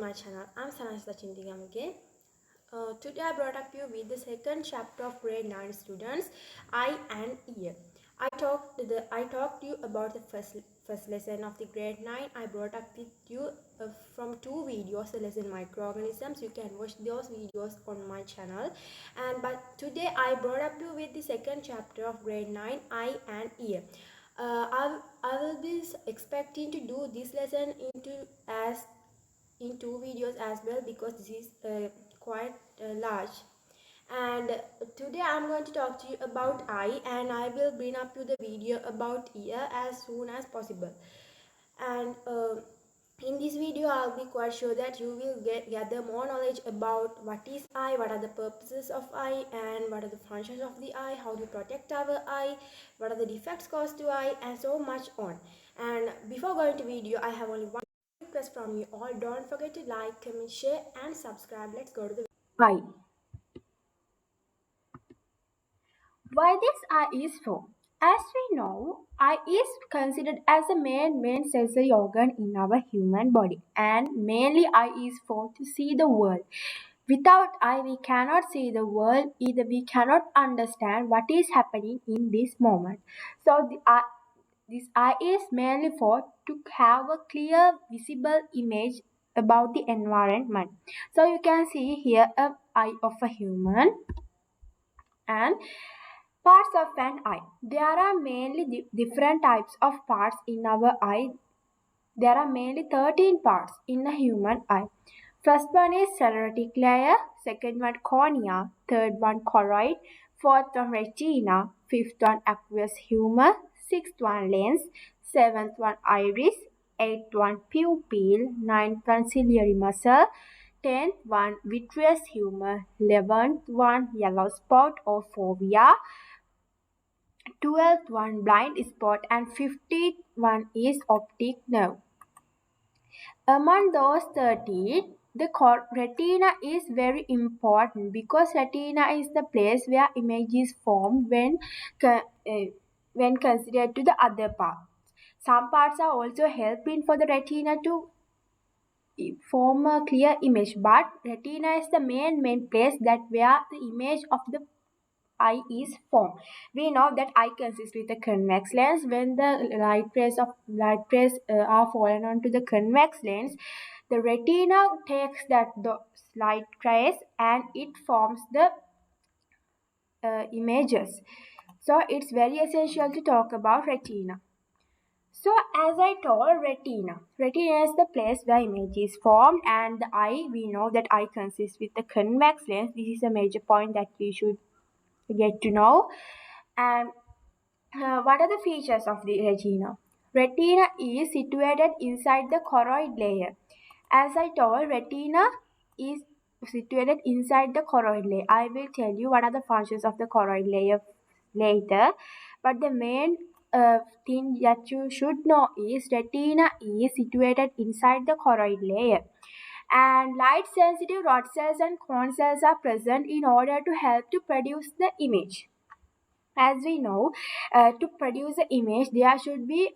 my channel. I'm Sanashita Chindigamge. Today I brought up you with the second chapter of grade 9 students, eye and ear. I talked to you about the first lesson of the grade 9. I brought up with you from two videos, the lesson microorganisms. You can watch those videos on my channel. But today I brought up you with the second chapter of grade 9, eye and ear. I will be expecting to do this lesson in two videos as well, because this is quite large. And today I'm going to talk to you about eye, and I will bring up you the video about ear as soon as possible. And in this video I'll be quite sure that you will gather more knowledge about what is eye, what are the purposes of eye, and what are the functions of the eye, how to protect our eye, what are the defects caused to eye, and so much on. And before going to video, I have only one request from you all. Don't forget to like, comment, share and subscribe. Let's go to the Eye. Why this eye is formed? As we know, eye is considered as the main sensory organ in our human body, and mainly eye is for to see the world. Without eye, we cannot see the world, either we cannot understand what is happening in this moment. So this eye is mainly for to have a clear visible image about the environment. So you can see here a eye of a human and parts of an eye. There are mainly different types of parts in our eye. There are mainly 13 parts in a human eye. First one is sclerotic layer, second one cornea, third one choroid, fourth one retina, fifth one aqueous humor, sixth one lens, seventh one iris, eighth one pupil, ninth one ciliary muscle, 10th one vitreous humor, 11th one yellow spot or fovea, 12th one blind spot, and 15th one is optic nerve. Among those 13, the retina is very important because retina is the place where image is formed when considered to the other parts. Some parts are also helping for the retina to form a clear image, but retina is the main place that where the image of the eye is formed. We know that eye consists with a convex lens. When the light rays are fallen onto the convex lens, the retina takes those light rays and it forms the images. So it's very essential to talk about retina. So as I told, retina is the place where image is formed, and the eye, we know that eye consists with the convex lens. This is a major point that we should get to know. And what are the features of the retina? Retina is situated inside the choroid layer. As I told, retina is situated inside the choroid layer. I will tell you what are the functions of the choroid layer later. But the main thing that you should know is retina is situated inside the choroid layer. And light sensitive rod cells and cone cells are present in order to help to produce the image. As we know, to produce the image, there should be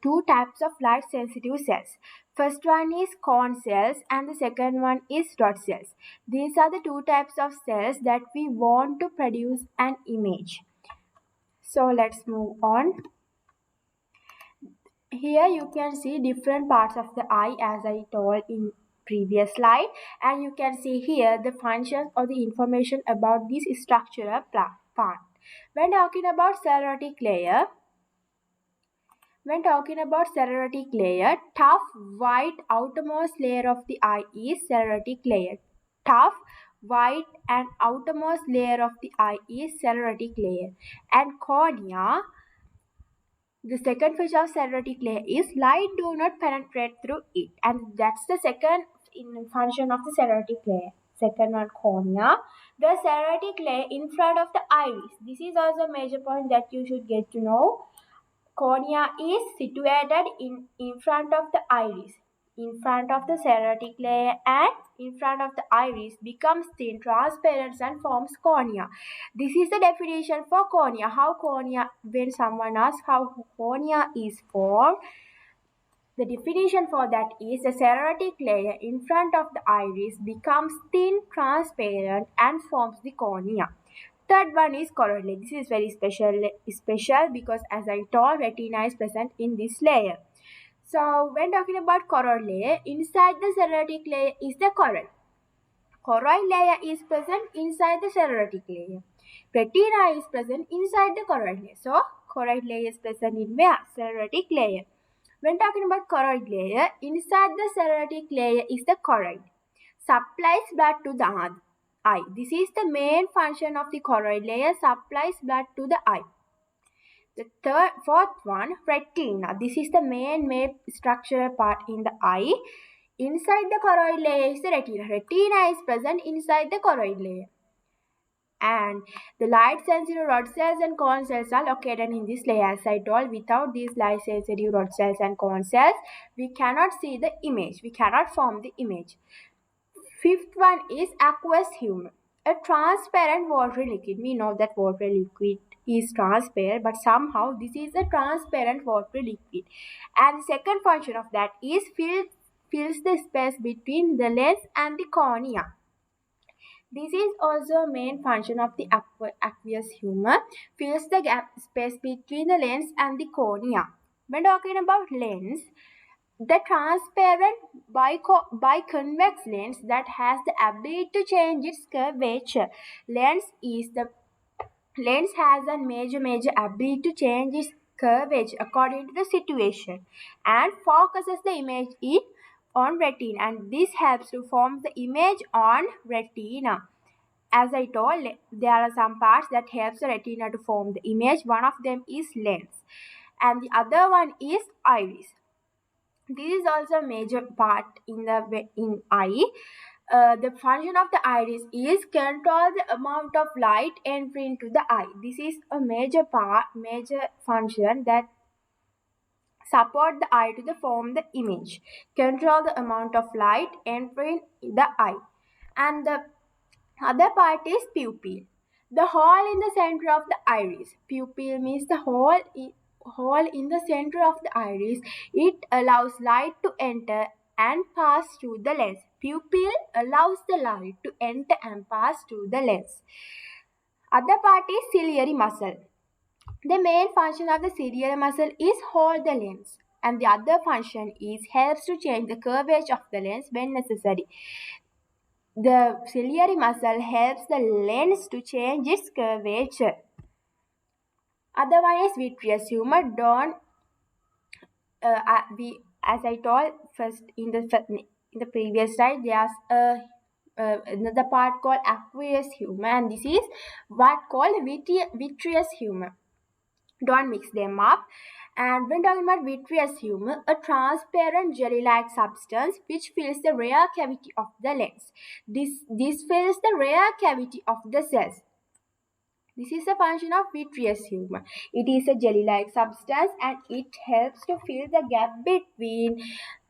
two types of light sensitive cells. First one is cone cells and the second one is rod cells. These are the two types of cells that we want to produce an image. So let's move on. Here you can see different parts of the eye as I told in previous slide, and you can see here the functions or the information about this structural part. When talking about sclerotic layer, tough white outermost layer of the eye is sclerotic layer. Tough white and outermost layer of the eye is sclerotic layer. And cornea, the second feature of sclerotic layer is light do not penetrate through it, and that's the second function of the sclerotic layer. Second one, cornea, the sclerotic layer in front of the iris. This is also a major point that you should get to know. Cornea is situated in front of the iris. In front of the sclerotic layer and in front of the iris becomes thin, transparent and forms cornea. This is the definition for cornea. When someone asks how cornea is formed, The definition for that is the sclerotic layer in front of the iris becomes thin, transparent, and forms the cornea. Third one is choroid layer. This is very special because, as I told, retina is present in this layer. So when talking about choroid layer, inside the sclerotic layer is the choroid. Choroid layer is present inside the sclerotic layer. Retina is present inside the choroid layer. So choroid layer is present in where? Sclerotic layer. When talking about choroid layer, inside the sclerotic layer is the choroid. Supplies blood to the eye. This is the main function of the choroid layer, supplies blood to the eye. The fourth one, retina. This is the main structural part in the eye. Inside the choroid layer is the retina. Retina is present inside the choroid layer. And the light sensitive rod cells and cone cells are located in this layer. As I told, without these light sensitive rod cells and cone cells, we cannot see the image. We cannot form the image. Fifth one is aqueous humor. A transparent watery liquid. We know that watery liquid is transparent, but somehow this is a transparent watery liquid. And the second function of that is fills the space between the lens and the cornea. This is also a main function of the aqueous humor, fills the gap space between the lens and the cornea. When talking about lens, the transparent biconvex lens that has the ability to change its curvature. Lens has a major ability to change its curvature according to the situation and focuses the image on retina, and this helps to form the image on retina. As I told, there are some parts that helps the retina to form the image. One of them is lens and the other one is iris. This is also a major part in eye. The function of the iris is control the amount of light entering into the eye. This is a major function that support the eye to form the image. Control the amount of light entering the eye. And the other part is pupil. The hole in the center of the iris. Pupil means the hole in the center of the iris. It allows light to enter and pass through the lens. Pupil allows the light to enter and pass through the lens. Other part is ciliary muscle. The main function of the ciliary muscle is hold the lens, and the other function is helps to change the curvature of the lens when necessary. The ciliary muscle helps the lens to change its curvature. Other one is vitreous humor. As I told first in the previous slide, there's another part called aqueous humor, and this is what called vitreous humor. Don't mix them up. And when talking about vitreous humor, a transparent jelly-like substance which fills the rear cavity of the lens. This fills the rear cavity of the cells. This is a function of vitreous humor. It is a jelly-like substance and it helps to fill the gap between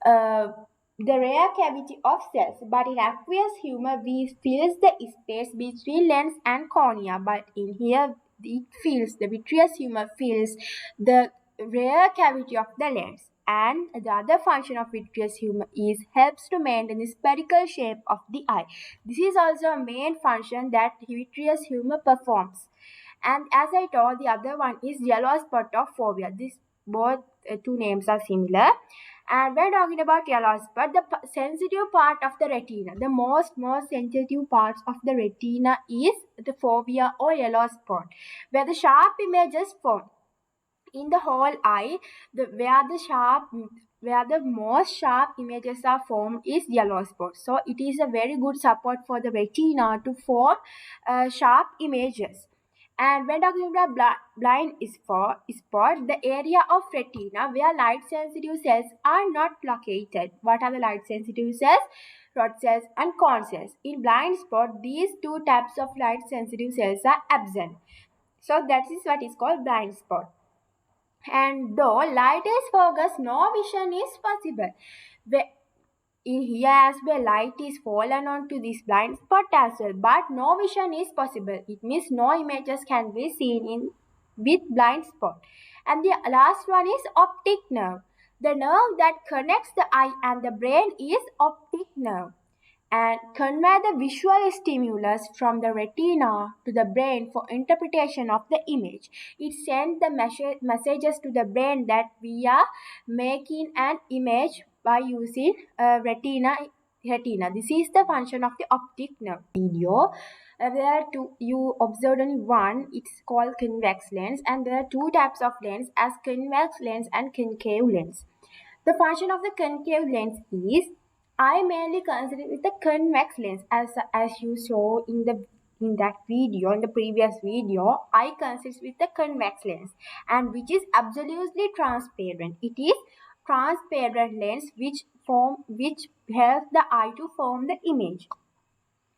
the rear cavity of cells. But in aqueous humor, we fills the space between lens and cornea. But in here, the vitreous humor fills the rear cavity of the lens. And the other function of vitreous humor is helps to maintain the spherical shape of the eye. This is also a main function that vitreous humor performs. And as I told, the other one is yellow spot of fovea. These both two names are similar. And when talking about yellow spot, the sensitive part of the retina, the most sensitive parts of the retina is the fovea or yellow spot, where the sharp images form. In the whole eye, where the most sharp images are formed is yellow spot. So it is a very good support for the retina to form sharp images. And when talking about blind spot, the area of retina where light sensitive cells are not located. What are the light sensitive cells? Rod cells and cone cells. In blind spot, these two types of light sensitive cells are absent. So that is what is called blind spot. And though light is focused, no vision is possible. In here as well, light is fallen onto this blind spot as well, but no vision is possible. It means no images can be seen with blind spot. And the last one is optic nerve. The nerve that connects the eye and the brain is optic nerve and convey the visual stimulus from the retina to the brain for interpretation of the image. It sends the messages to the brain that we are making an image by using retina. This is the function of the optic nerve. Video. There are two. You observed only one. It's called convex lens, and there are two types of lens, as convex lens and concave lens. The function of the concave lens is I mainly consider it the convex lens as you saw in that video, in the previous video. I consider with the convex lens and which is absolutely transparent. It is transparent lens which helps the eye to form the image.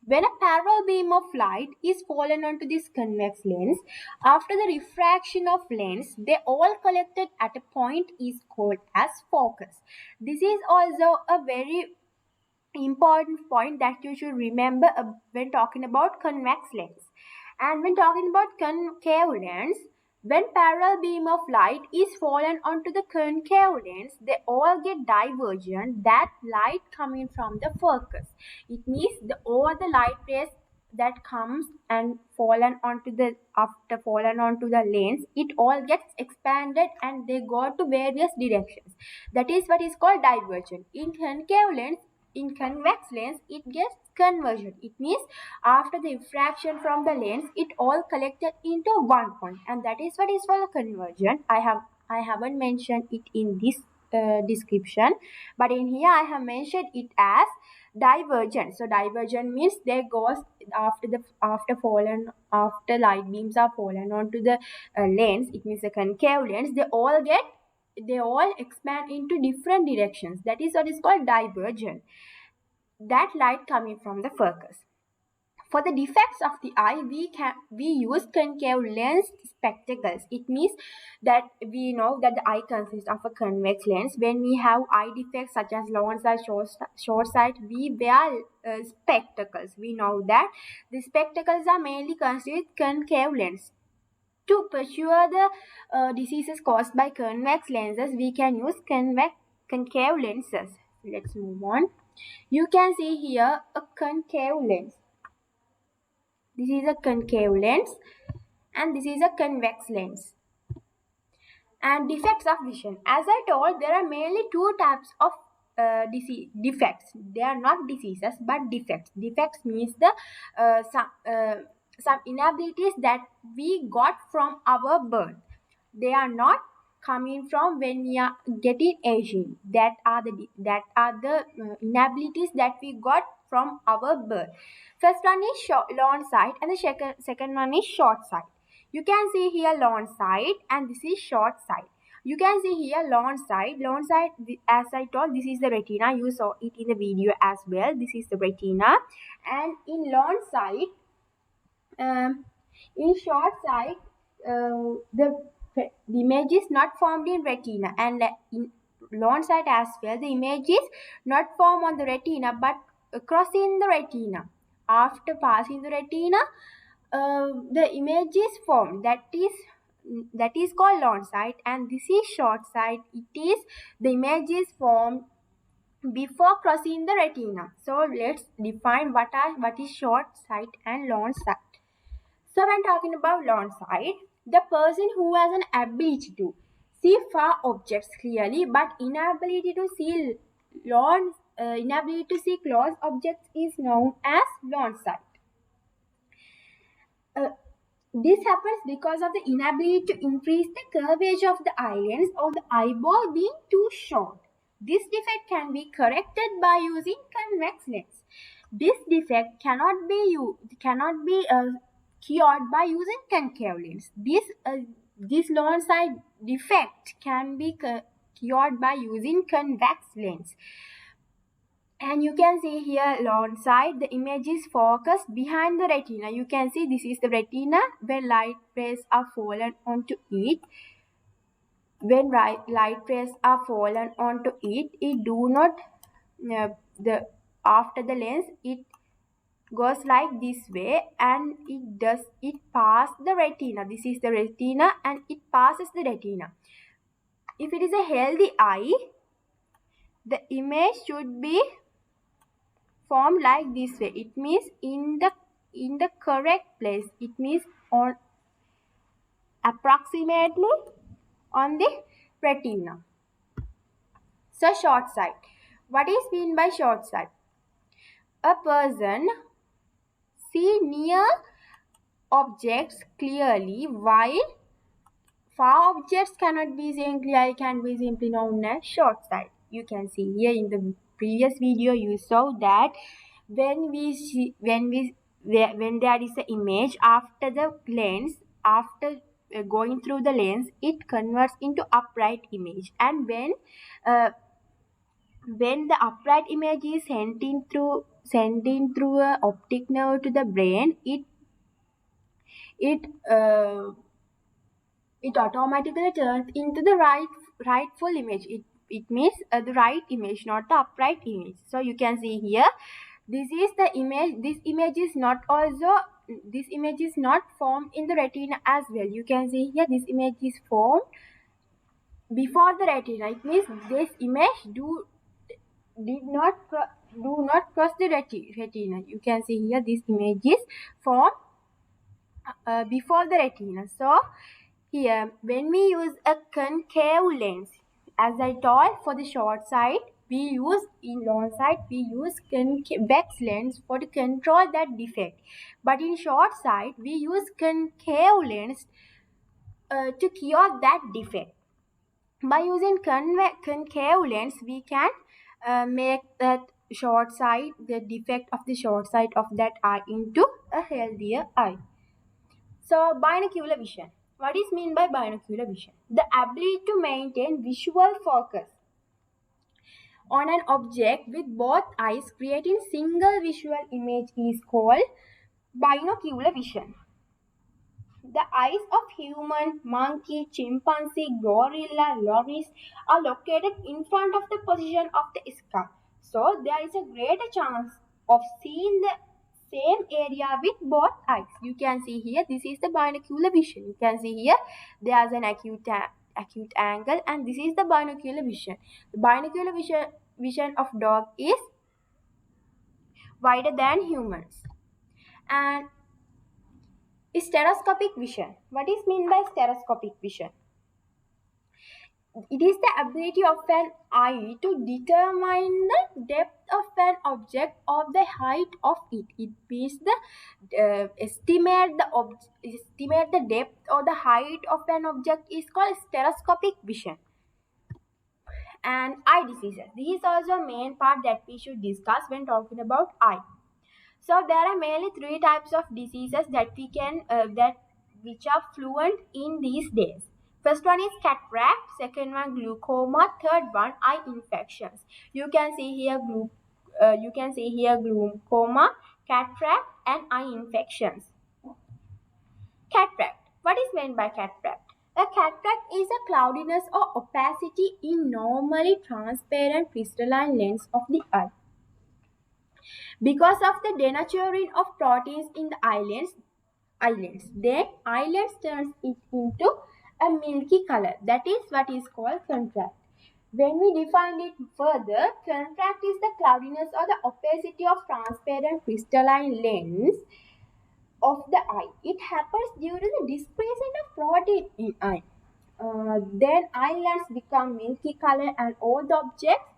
When a parallel beam of light is fallen onto this convex lens, after the refraction of lens, they all collected at a point is called as focus. This is also a very important point that you should remember when talking about convex lens. And when talking about concave lens, when parallel beam of light is fallen onto the concave lens, they all get divergent, that light coming from the focus. It means all the light rays that comes and fallen onto the after fallen onto the lens, it all gets expanded and they go to various directions. That is what is called divergent. In convex lens, it gets conversion. It means after the refraction from the lens, it all collected into one point, and that is what is called conversion. I haven't mentioned it in this description, but in here I have mentioned it as divergent. So divergent means they goes after light beams are fallen onto the lens. It means the concave lens. They all expand into different directions. That is what is called divergent. That light coming from the focus. For the defects of the eye, we use concave lens spectacles. It means that we know that the eye consists of a convex lens. When we have eye defects such as long sight, short sight, we wear spectacles. We know that the spectacles are mainly considered concave lens. To pursue the diseases caused by convex lenses, we can use concave lenses. Let's move on. You can see here a concave lens. This is a concave lens and this is a convex lens. And defects of vision. As I told, there are mainly two types of defects. They are not diseases but defects. Defects means some inabilities that we got from our birth. They are not coming from when we are getting aging. That are the inabilities that we got from our birth. First one is long sight and the second one is short sight. You can see here long sight and this is short sight. You can see here long sight. Long sight, as I told, this is the retina. You saw it in the video as well. This is the retina. And in long sight, in short sight, the image is not formed in retina, and in long sight as well, the image is not formed on the retina but crossing the retina. After passing the retina, the image is formed. That is called long sight, and this is short sight. It is the image is formed before crossing the retina. So let's define what is short sight and long sight. So when talking about long sight, the person who has an ability to see far objects clearly but inability to see close objects is known as long sight. This happens because of the inability to increase the curvature of the eye lens or the eyeball being too short. This defect can be corrected by using convex lens. This defect cannot be cured by using concave lens. This long sight defect can be cured by using convex lens. And you can see here long sight, the image is focused behind the retina. You can see this is the retina. When light rays are fallen onto it, it do not after the lens, it goes like this way and it passes the retina. This is the retina and it passes the retina. If it is a healthy eye, the image should be formed like this way. It means in the correct place. It means on approximately on the retina. So short sight. What is mean by short sight? A person see near objects clearly while far objects cannot be seen clearly, can be simply known as short sight. You can see here in the previous video you saw that when there is an image after the lens, after going through the lens, it converts into upright image, and uh, when the upright image is sent in through a optic nerve to the brain, it uh, it automatically turns into the rightful image. It means the right image, not the upright image. So you can see here, this is the image. This image is not formed in the retina as well. You can see here, this image is formed before the retina. It means this image do not cross the retina. You can see here, this image is formed before the retina. So here, when we use a concave lens, as I told, for the short sight, in long sight we use convex lens for to control that defect. But in short sight, we use concave lens to cure that defect. By using concave lens, we can make that short sight, the defect of the short sight of that eye, into a healthier eye. So binocular vision. What is mean by binocular vision? The ability to maintain visual focus on an object with both eyes, creating single visual image, is called binocular vision. The eyes of human, monkey, chimpanzee, gorilla, loris are located in front of the position of the skull. So there is a greater chance of seeing the same area with both eyes. You can see here, this is the binocular vision. You can see here, there is an acute angle, and this is the binocular vision. The binocular vision of dog is wider than humans. And stereoscopic vision. What is mean by stereoscopic vision? It is the ability of an eye to determine the depth of an object or the height of it. It means estimate the depth or the height of an object is called stereoscopic vision. And eye diseases. This is also a main part that we should discuss when talking about eye. So there are mainly three types of diseases which are fluent in these days. First one is cataract, second one glaucoma, third one eye infections. You can see here glaucoma, cataract, and eye infections. Cataract. What is meant by cataract? A cataract is a cloudiness or opacity in normally transparent crystalline lens of the eye. Because of the denaturing of proteins in the eyelids, then eyelids turns it into a milky color. That is what is called cataract. When we define it further, cataract is the cloudiness or the opacity of transparent crystalline lens of the eye. It happens due to the decreasing of protein in eye. Then eyelids become milky color and all the objects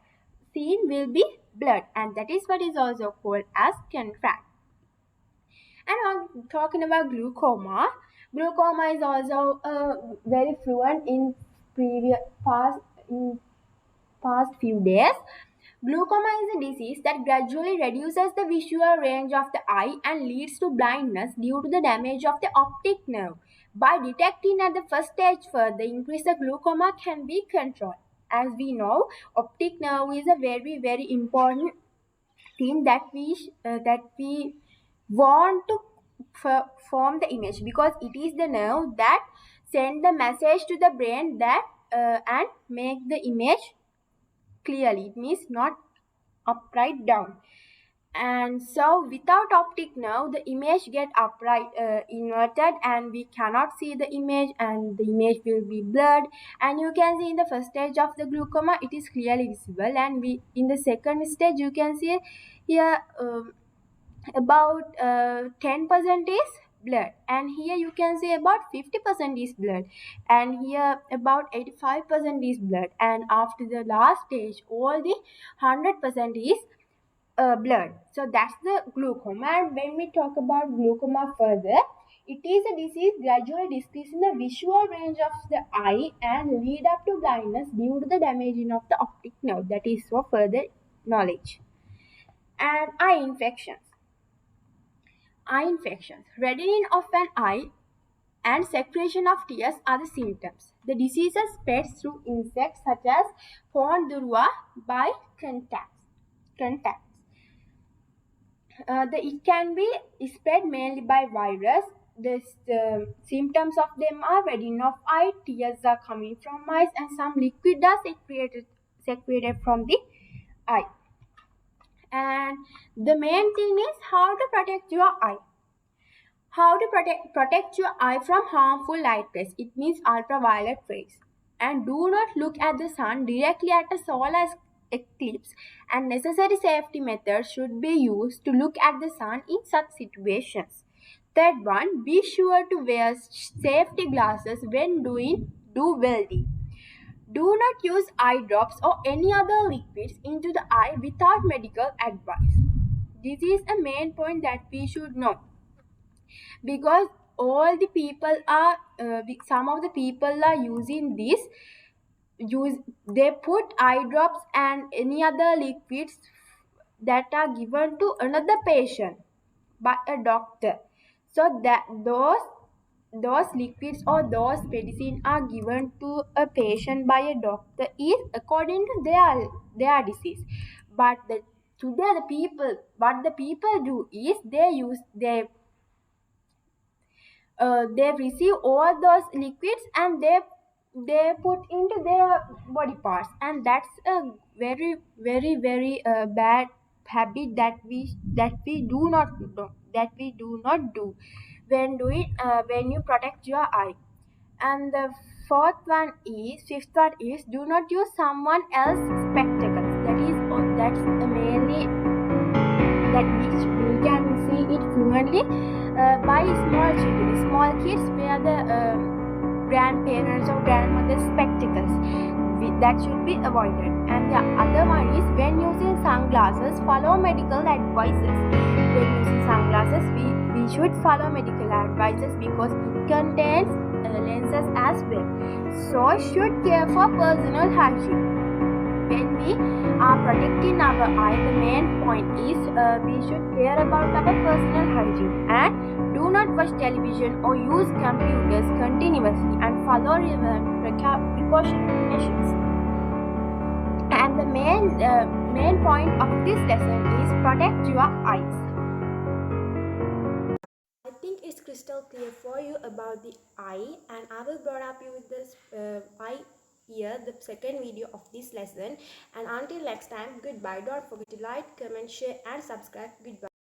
seen will be blurred, and that is what is also called as cataract. And on talking about glaucoma is also very fluent in past few days. Glaucoma is a disease that gradually reduces the visual range of the eye and leads to blindness due to the damage of the optic nerve. By detecting at the first stage further increase the glaucoma can be controlled. As we know, optic nerve is a very, very important thing that we want to form the image, because it is the nerve that send the message to the brain that and make the image clearly. It means not upright down. And so without optic nerve the image get upright inverted and we cannot see the image and the image will be blurred. And you can see in the first stage of the glaucoma it is clearly visible, and we in the second stage you can see here about 10% is blurred, and here you can see about 50% is blurred, and here about 85% is blurred, and after the last stage all the 100% is blood. So that's the glaucoma. And when we talk about glaucoma further, it is a disease gradually decreasing the visual range of the eye and lead up to blindness due to the damaging of the optic nerve. That is for further knowledge. And eye infections. Eye infections. Reddening of an eye and secretion of tears are the symptoms. The diseases spread through insects such as Hornthurua by contacts. It can be spread mainly by virus. The symptoms of them are reddening of eye, tears are coming from eyes, and some liquid are secreted from the eye. And the main thing is how to protect your eye. How to protect your eye from harmful light rays. It means ultraviolet rays. And do not look at the sun directly at a solar eclipse, and necessary safety methods should be used to look at the sun in such situations. Third one, be sure to wear safety glasses when doing do welding. Do not use eye drops or any other liquids into the eye without medical advice. This is a main point that we should know, because all the people are some of the people are using this use they put eye drops and any other liquids that are given to another patient by a doctor. So that those liquids or those medicine are given to a patient by a doctor is according to their disease. But today the people what the people do is they receive all those liquids and they put into their body parts, and that's a very bad habit that we do not do when you protect your eye. And the fifth one is do not use someone else's spectacles. That's mainly that we can see it fluently by small children. Small kids wear the grandparents or grandmother's spectacles. That should be avoided. And the other one is when using sunglasses, follow medical advices. When using sunglasses, we should follow medical advices because it contains lenses as well. So should care for personal hygiene. When we are protecting our eye, the main point is we should care about our personal hygiene and do not watch television or use computers continuously and follow precautionary measures. And the main point of this lesson is protect your eyes. I think it's crystal clear for you about the eye, and I will brought up you with this eye here, the second video of this lesson. And until next time, goodbye. Don't forget to like, comment, share and subscribe. Goodbye.